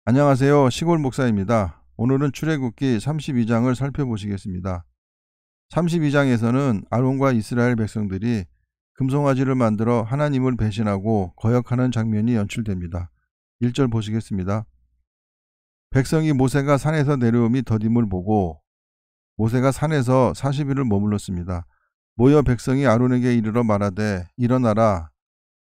안녕하세요. 시골 목사입니다. 오늘은 출애굽기 32장을 살펴보시겠습니다. 32장에서는 아론과 이스라엘 백성들이 금송아지를 만들어 하나님을 배신하고 거역하는 장면이 연출됩니다. 1절 보시겠습니다. 백성이 모세가 산에서 내려옴이 더딤을 보고 모세가 산에서 40일을 머물렀습니다. 모여 백성이 아론에게 이르러 말하되 일어나라.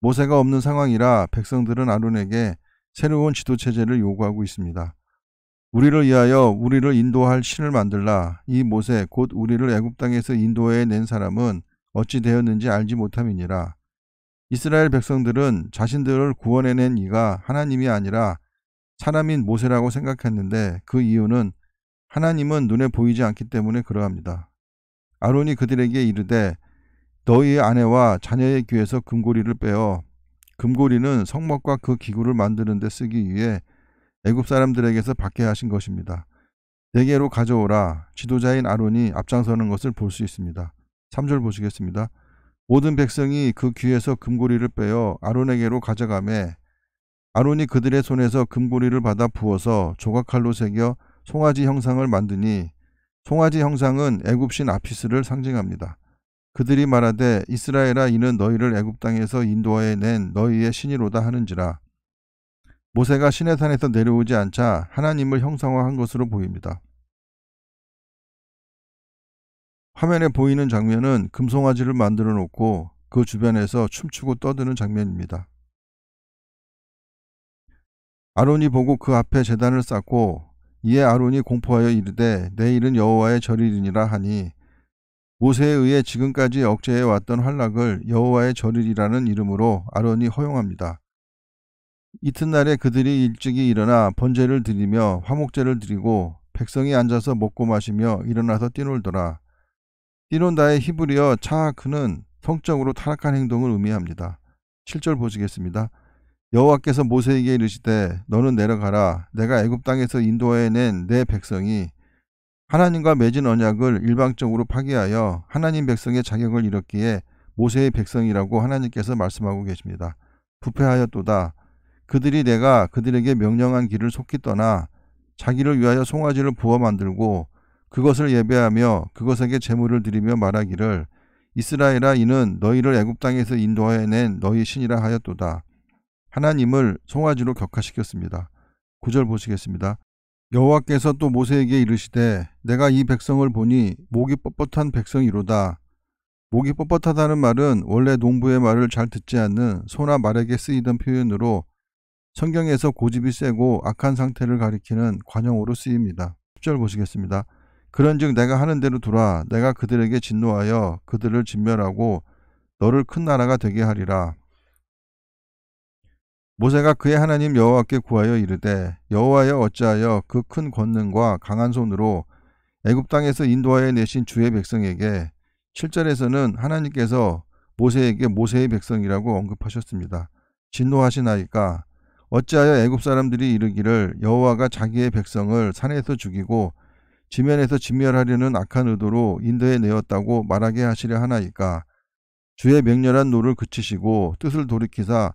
모세가 없는 상황이라 백성들은 아론에게 새로운 지도체제를 요구하고 있습니다. 우리를 위하여 우리를 인도할 신을 만들라. 이 모세 곧 우리를 애굽 땅에서 인도해 낸 사람은 어찌 되었는지 알지 못함이니라. 이스라엘 백성들은 자신들을 구원해낸 이가 하나님이 아니라 사람인 모세라고 생각했는데 그 이유는 하나님은 눈에 보이지 않기 때문에 그러합니다. 아론이 그들에게 이르되 너희의 아내와 자녀의 귀에서 금고리를 빼어 금고리는 성막과 그 기구를 만드는 데 쓰기 위해 애굽 사람들에게서 받게 하신 것입니다. 내게로 가져오라. 지도자인 아론이 앞장서는 것을 볼 수 있습니다. 3절 보시겠습니다. 모든 백성이 그 귀에서 금고리를 빼어 아론에게로 가져가매 아론이 그들의 손에서 금고리를 받아 부어서 조각칼로 새겨 송아지 형상을 만드니 송아지 형상은 애굽신 아피스를 상징합니다. 그들이 말하되 이스라엘아 이는 너희를 애굽 땅에서 인도하여 낸 너희의 신이로다 하는지라. 모세가 시내산에서 내려오지 않자 하나님을 형상화한 것으로 보입니다. 화면에 보이는 장면은 금송아지를 만들어 놓고 그 주변에서 춤추고 떠드는 장면입니다. 아론이 보고 그 앞에 제단을 쌓고 이에 아론이 공포하여 이르되 내일은 여호와의 절일이니라 하니 모세에 의해 지금까지 억제해 왔던 환락을 여호와의 절일이라는 이름으로 아론이 허용합니다. 이튿날에 그들이 일찍이 일어나 번제를 드리며 화목제를 드리고 백성이 앉아서 먹고 마시며 일어나서 뛰놀더라. 뛰논다의 히브리어 차하크는 성적으로 타락한 행동을 의미합니다. 7절 보시겠습니다. 여호와께서 모세에게 이르시되 너는 내려가라. 내가 애굽 땅에서 인도해 낸 내 백성이 하나님과 맺은 언약을 일방적으로 파기하여 하나님 백성의 자격을 잃었기에 모세의 백성이라고 하나님께서 말씀하고 계십니다. 부패하였도다. 그들이 내가 그들에게 명령한 길을 속히 떠나 자기를 위하여 송아지를 부어 만들고 그것을 예배하며 그것에게 제물을 드리며 말하기를 이스라엘아 이는 너희를 애굽 땅에서 인도하여 낸 너희 신이라 하였도다. 하나님을 송아지로 격화시켰습니다. 9절 보시겠습니다. 여호와께서 또 모세에게 이르시되 내가 이 백성을 보니 목이 뻣뻣한 백성이로다. 목이 뻣뻣하다는 말은 원래 농부의 말을 잘 듣지 않는 소나 말에게 쓰이던 표현으로 성경에서 고집이 세고 악한 상태를 가리키는 관용어로 쓰입니다. 10절 보시겠습니다. 그런즉 내가 하는 대로 두라. 내가 그들에게 진노하여 그들을 진멸하고 너를 큰 나라가 되게 하리라. 모세가 그의 하나님 여호와께 구하여 이르되 여호와여 어찌하여 그 큰 권능과 강한 손으로 애굽 땅에서 인도하여 내신 주의 백성에게 7절에서는 하나님께서 모세에게 모세의 백성이라고 언급하셨습니다. 진노하시나이까 어찌하여 애굽 사람들이 이르기를 여호와가 자기의 백성을 산에서 죽이고 지면에서 진멸하려는 악한 의도로 인도해 내었다고 말하게 하시려 하나이까 주의 맹렬한 노를 그치시고 뜻을 돌이키사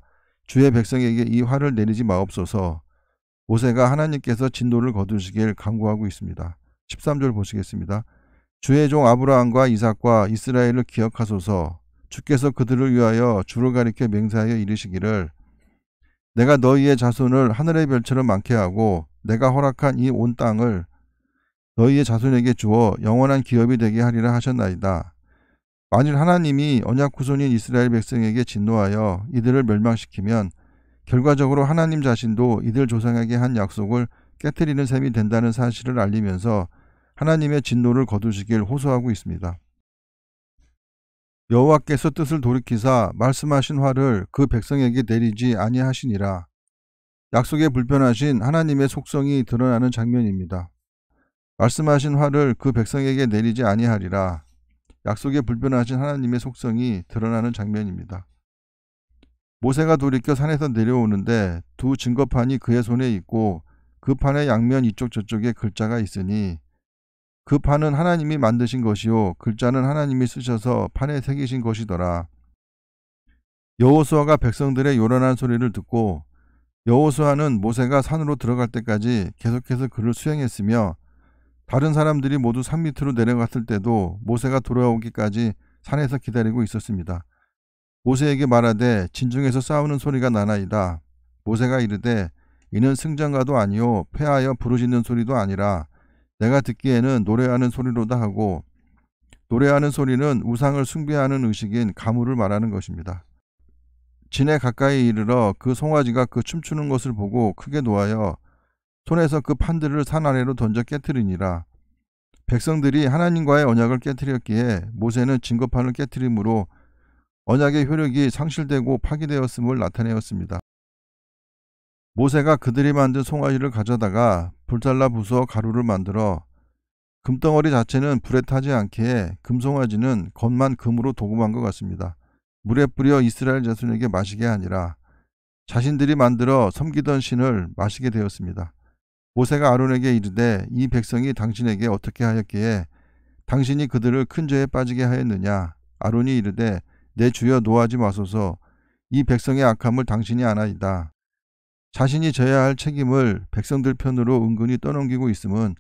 주의 백성에게 이 화를 내리지 마옵소서. 모세가 하나님께서 진노를 거두시길 간구하고 있습니다. 13절 보시겠습니다. 주의 종 아브라함과 이삭과 이스라엘을 기억하소서. 주께서 그들을 위하여 주를 가리켜 맹세하여 이르시기를 내가 너희의 자손을 하늘의 별처럼 많게 하고 내가 허락한 이 온 땅을 너희의 자손에게 주어 영원한 기업이 되게 하리라 하셨나이다. 만일 하나님이 언약 후손인 이스라엘 백성에게 진노하여 이들을 멸망시키면 결과적으로 하나님 자신도 이들 조상에게 한 약속을 깨트리는 셈이 된다는 사실을 알리면서 하나님의 진노를 거두시길 호소하고 있습니다. 여호와께서 뜻을 돌이키사 말씀하신 화를 그 백성에게 내리지 아니하시니라. 약속에 불편하신 하나님의 속성이 드러나는 장면입니다. 말씀하신 화를 그 백성에게 내리지 아니하리라. 약속에 불편하신 하나님의 속성이 드러나는 장면입니다. 모세가 돌이켜 산에서 내려오는데 두 증거판이 그의 손에 있고 그 판의 양면 이쪽 저쪽에 글자가 있으니 그 판은 하나님이 만드신 것이요 글자는 하나님이 쓰셔서 판에 새기신 것이더라. 여호수아가 백성들의 요란한 소리를 듣고 여호수아는 모세가 산으로 들어갈 때까지 계속해서 그를 수행했으며 다른 사람들이 모두 산 밑으로 내려갔을 때도 모세가 돌아오기까지 산에서 기다리고 있었습니다. 모세에게 말하되 진중에서 싸우는 소리가 나나이다. 모세가 이르되 이는 승전가도 아니요 패하여 부르짖는 소리도 아니라 내가 듣기에는 노래하는 소리로다 하고, 노래하는 소리는 우상을 숭배하는 의식인 가물을 말하는 것입니다. 진에 가까이 이르러 그 송아지가 그 춤추는 것을 보고 크게 노하여 손에서 그 판들을 산 아래로 던져 깨뜨리니라. 백성들이 하나님과의 언약을 깨뜨렸기에 모세는 증거판을 깨뜨림으로 언약의 효력이 상실되고 파기되었음을 나타내었습니다. 모세가 그들이 만든 송아지를 가져다가 불살라 부수어 가루를 만들어 금덩어리 자체는 불에 타지 않기에 금송아지는 겉만 금으로 도금한 것 같습니다. 물에 뿌려 이스라엘 자손에게 마시게 하니라. 자신들이 만들어 섬기던 신을 마시게 되었습니다. 모세가 아론에게 이르되 이 백성이 당신에게 어떻게 하였기에 당신이 그들을 큰 죄에 빠지게 하였느냐. 아론이 이르되 내 주여 노하지 마소서. 이 백성의 악함을 당신이 아나이다. 자신이 져야 할 책임을 백성들 편으로 은근히 떠넘기고 있음은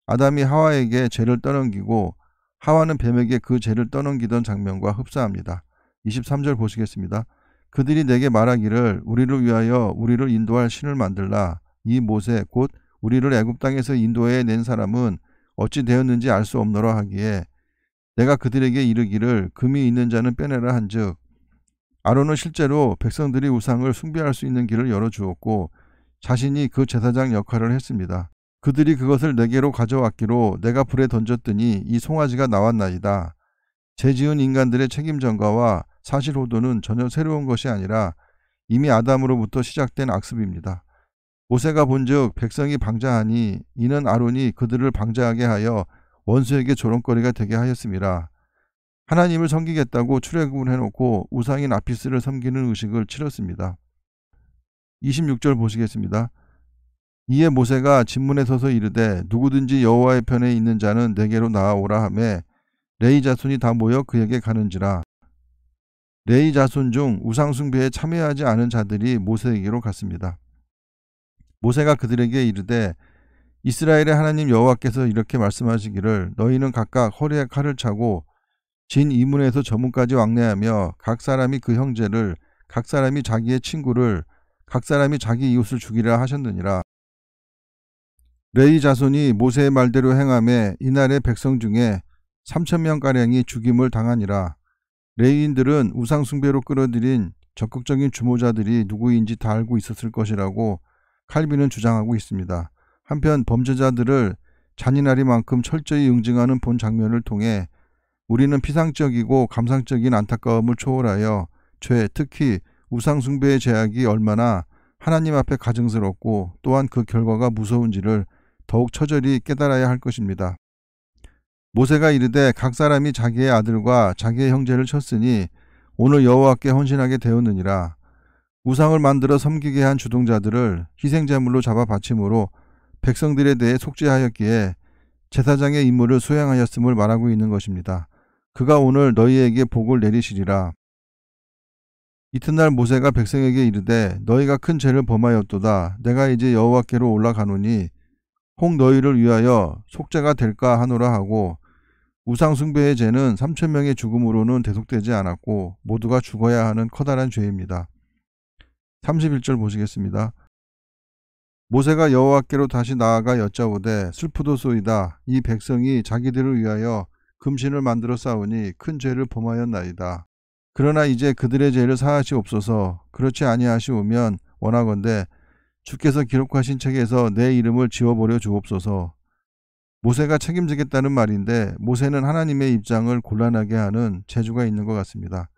아담이 하와에게 죄를 떠넘기고 하와는 뱀에게 그 죄를 떠넘기던 장면과 흡사합니다. 23절 보시겠습니다. 그들이 내게 말하기를 우리를 위하여 우리를 인도할 신을 만들라. 이 모세 곧 우리를 애굽 땅에서 인도해 낸 사람은 어찌 되었는지 알 수 없노라 하기에 내가 그들에게 이르기를 금이 있는 자는 빼내라 한즉, 아론은 실제로 백성들이 우상을 숭배할 수 있는 길을 열어주었고 자신이 그 제사장 역할을 했습니다. 그들이 그것을 내게로 가져왔기로 내가 불에 던졌더니 이 송아지가 나왔나이다. 죄지은 인간들의 책임 전가와 사실 호도는 전혀 새로운 것이 아니라 이미 아담으로부터 시작된 악습입니다. 모세가 본즉 백성이 방자하니 이는 아론이 그들을 방자하게 하여 원수에게 조롱거리가 되게 하였음이라. 하나님을 섬기겠다고 출애굽을 해놓고 우상인 아피스를 섬기는 의식을 치렀습니다. 26절 보시겠습니다. 이에 모세가 진문에 서서 이르되 누구든지 여호와의 편에 있는 자는 내게로 나아오라 하매 레위 자손이 다 모여 그에게 가는지라. 레위 자손 중 우상 숭배에 참여하지 않은 자들이 모세에게로 갔습니다. 모세가 그들에게 이르되 이스라엘의 하나님 여호와께서 이렇게 말씀하시기를 너희는 각각 허리에 칼을 차고 진 이문에서 저문까지 왕래하며 각 사람이 그 형제를, 각 사람이 자기의 친구를, 각 사람이 자기 이웃을 죽이라 하셨느니라. 레위 자손이 모세의 말대로 행하매 이날의 백성 중에 3,000명가량이 죽임을 당하니라. 레위인들은 우상 숭배로 끌어들인 적극적인 주모자들이 누구인지 다 알고 있었을 것이라고 칼빈은 주장하고 있습니다. 한편 범죄자들을 잔인하리만큼 철저히 응징하는 본 장면을 통해 우리는 피상적이고 감상적인 안타까움을 초월하여 죄, 특히 우상 숭배의 죄악이 얼마나 하나님 앞에 가증스럽고 또한 그 결과가 무서운지를 더욱 처절히 깨달아야 할 것입니다. 모세가 이르되 각 사람이 자기의 아들과 자기의 형제를 쳤으니 오늘 여호와께 헌신하게 되었느니라. 우상을 만들어 섬기게 한 주동자들을 희생제물로 잡아 바침으로 백성들에 대해 속죄하였기에 제사장의 임무를 수행하였음을 말하고 있는 것입니다. 그가 오늘 너희에게 복을 내리시리라. 이튿날 모세가 백성에게 이르되 너희가 큰 죄를 범하였도다. 내가 이제 여호와께로 올라가노니 혹 너희를 위하여 속죄가 될까 하노라 하고, 우상 숭배의 죄는 3,000명의 죽음으로는 대속되지 않았고 모두가 죽어야 하는 커다란 죄입니다. 31절 보시겠습니다. 모세가 여호와께로 다시 나아가 여짜오되 슬프도소이다. 이 백성이 자기들을 위하여 금신을 만들어 싸우니 큰 죄를 범하였나이다. 그러나 이제 그들의 죄를 사하시옵소서. 그렇지 아니하시오면 원하건대 주께서 기록하신 책에서 내 이름을 지워버려 주옵소서. 모세가 책임지겠다는 말인데 모세는 하나님의 입장을 곤란하게 하는 재주가 있는 것 같습니다.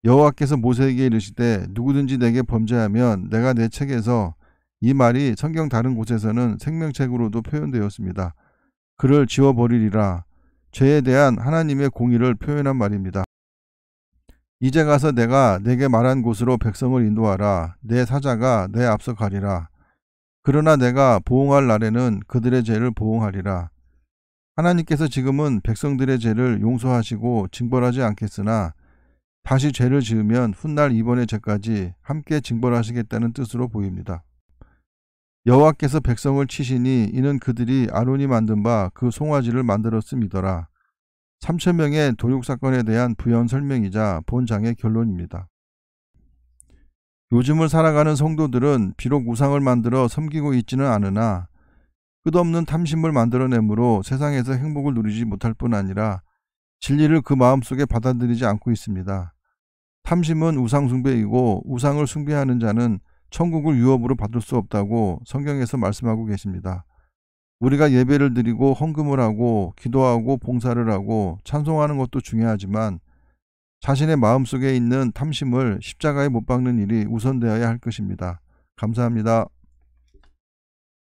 여호와께서 모세에게 이르시되 누구든지 내게 범죄하면 내가 내 책에서, 이 말이 성경 다른 곳에서는 생명책으로도 표현되었습니다. 그를 지워버리리라. 죄에 대한 하나님의 공의를 표현한 말입니다. 이제 가서 내가 내게 말한 곳으로 백성을 인도하라. 내 사자가 내 앞서 가리라. 그러나 내가 보응할 날에는 그들의 죄를 보응하리라. 하나님께서 지금은 백성들의 죄를 용서하시고 징벌하지 않겠으나 다시 죄를 지으면 훗날 이번의 죄까지 함께 징벌하시겠다는 뜻으로 보입니다. 여호와께서 백성을 치시니 이는 그들이 아론이 만든 바 그 송아지를 만들었음이더라. 3,000명의 도륙 사건에 대한 부연 설명이자 본장의 결론입니다. 요즘을 살아가는 성도들은 비록 우상을 만들어 섬기고 있지는 않으나 끝없는 탐심을 만들어내므로 세상에서 행복을 누리지 못할 뿐 아니라 진리를 그 마음속에 받아들이지 않고 있습니다. 탐심은 우상 숭배이고 우상을 숭배하는 자는 천국을 유업으로 받을 수 없다고 성경에서 말씀하고 계십니다. 우리가 예배를 드리고 헌금을 하고 기도하고 봉사를 하고 찬송하는 것도 중요하지만 자신의 마음속에 있는 탐심을 십자가에 못 박는 일이 우선되어야 할 것입니다. 감사합니다.